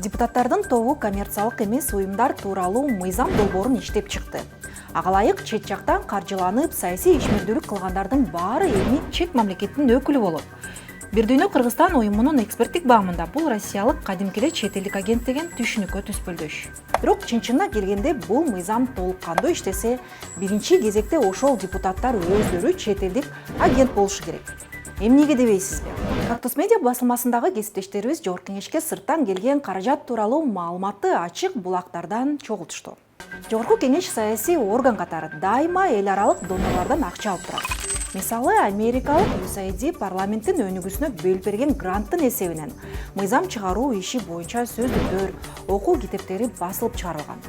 Депутаттардын тобу коммерциялык эмес уюмдар тууралуу мыйзам долбоорун иштеп чыкты. Ага ылайык чет жактан каржыланып, саясий ишмердүүлүк кылгандардын баары эми чет мамлекеттин өкүлү болот. Бир дүйнө Кыргызстан уюмунун эксперттик баамында бул россиялык кадимки эле чет элдик агент деген түшүнүккө түспөлдөш. Бирок чын-чынына келгенде бул мыйзам толук кандуу иштесе, биринчи кезекте ошол депутаттар өздөрү чет элдик агент болушу керек. Эмнеге дебейсизби? Кактус медиа басылмасындагы кесиптештерибиз Жогорку Кеңешке сырттан келген каражат тууралуу маалыматты ачык булактардан чогултушту. Жогорку Кеңеш саясий орган катары дайыма эл аралык донорлордон акча алып турат. Мисалы, америкалык USAID парламенттин өнүгүүсүнө бөлүп берген гранттын эсебинен мыйзам чыгаруу иши боюнча сөздүктөр, окуу китептери басылып чыгарылган.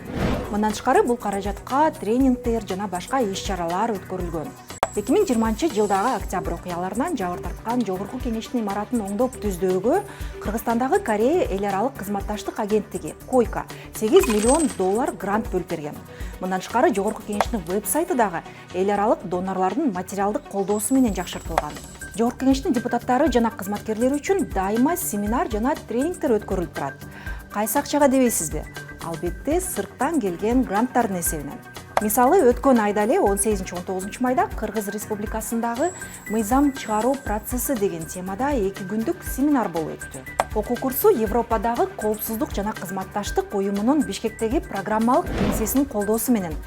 Мындан тышкары бул каражатка тренингдер жана башка иш-чаралар өткөрүлгөн. 2020-жылдагы октябрь окуяларынан жабыр тарткан Жогорку Кеңештин имаратын оңдоп түздөөгө Кыргызстандагы Корея эл аралык кызматташтык агенттиги Койка $8 миллион грант бөлүп берген. Мындан тышкары Жогорку Кеңештин веб-сайты дагы эл аралык донорлордун материалдык колдоосу менен жакшыртылган. Жогорку Кеңештин депутаттары жана кызматкерлери үчүн дайыма семинар жана тренингдер өткөрүлүп турат. Кайсы акчага дебейсизби? Албетте сырттан келген гранттардын эсебинен. Мисалы, өткөн айда эле 18-19 майда Кыргыз Республикасындагы мыйзам чыгаруу процесси деген темада 2 күндүк семинар болуп өттү. Окуу курсу Европадагы коопсуздук жана кызматташтык уюмунун Бишкектеги программалык кеңсесинин колдоосу менен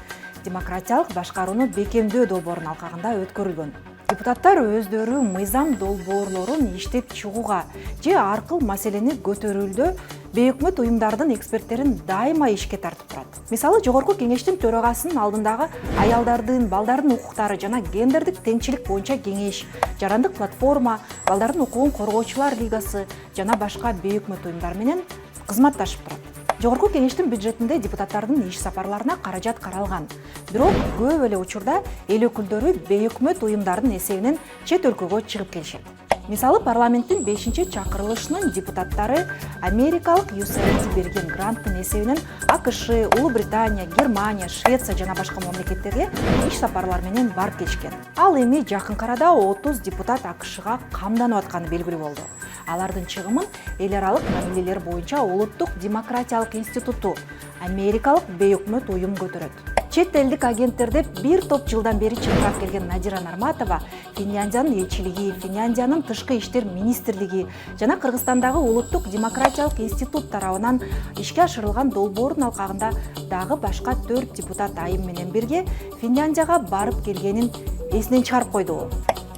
демократиялык башкарууну бекемдөө долбоорунун алкагында өткөрүлгөн. Депутаттар өздөрү мыйзам долбоорлорун иштеп чыгууга же ар кыл маселени көтөрүүдө бейөкмөт уюмдардын эксперттерин дайыма ишке тартып турат. Мисалы, Жогорку Кеңештин төрагасынын алдындагы аялдардын, балдардын укуктары жана гендердик теңчилик боюнча кеңеш, жарандык платформа, балдардын укугун коргоочулар лигасы жана башка бейөкмөт уюмдар менен кызматташып турат. Жогорку Кеңештин бюджетинде депутаттардын иш сапарларына каражат каралган. Бирок көп эле учурда эл өкүлдөрү бейөкмөт уюмдардын эсебинен чет өлкөгө чыгып келишет. Мисалы, парламенттин 5-чакырылышынын депутаттары америкалык USAID берген гранттын эсебинен АКШ, Улуу Британия, Германия, Швеция жана башка мамлекеттерге иш сапарлар менен барып келишкен. Ал эми жакын арада 30 депутат АКШга камданып атканы белгилүү болду. Алардын чыгымын эл аралык мамилелер боюнча Улуттук демократиялык институту, америкалык бейөкмөт уюм көтөрөт. Чет элдик агенттерде бир топ жылдан бери чыгарып келген Надира Нарматова Финляндиянын элчилиги, Финляндиянын тышкы иштер министрлиги жана Кыргызстандагы Улуттук демократиялык институт тарабынан ишке ашырылган долбоордун алкагында дагы башка 4 депутат айым менен бирге Финляндияга барып келгенин эсинен чыгарып койду.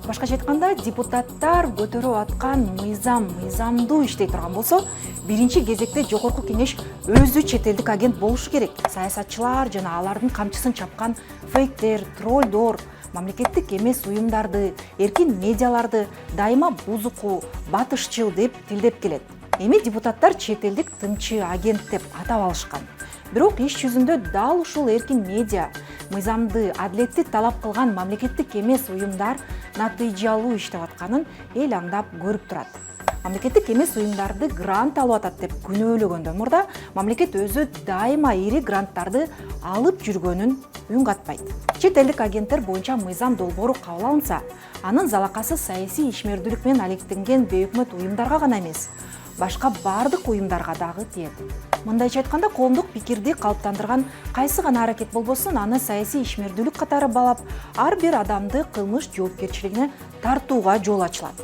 Башкача айтканда, депутаттар көтөрүп аткан мыйзамдуу иштей турган болсо, биринчи кезекте Жогорку Кеңеш өзү чет элдик агент болушу керек. Саясатчылар жана алардын камчысын чапкан фейктер, троллдор, мамлекеттик эмес уюмдарды, эркин медиаларды дайыма бузуку, батышчыл деп тилдеп келет. Эми депутаттар чет элдик тынчы агент деп атап алышкан. Бирок иш жүзүндө дал ушул эркин медиа, мыйзамды, адилетти талап кылган мамлекеттик эмес уюмдар натыйжалуу иштеп атканын эл аңдап көрүп турат. Мамлекеттик эмес уюмдарды грант алып атат деп күнөөлөгөндөн мурда мамлекет өзү дайыма ири гранттарды алып жүргөнүн үн катпайт. Чет элдик агенттер боюнча мыйзам долбоору кабыл алынса, анын залакасы саясий ишмердүүлүк менен алектенген бейөкмөт уюмдарга гана эмес, башка бардык уюмдарга дагы тиет. Мындайча айтканда, коомдук пикирди калыптандырган кайсы гана аракет болбосун, аны саясий ишмердүүлүк катары балап, ар бир адамды кылмыш жоопкерчилигине тартууга жол ачылат.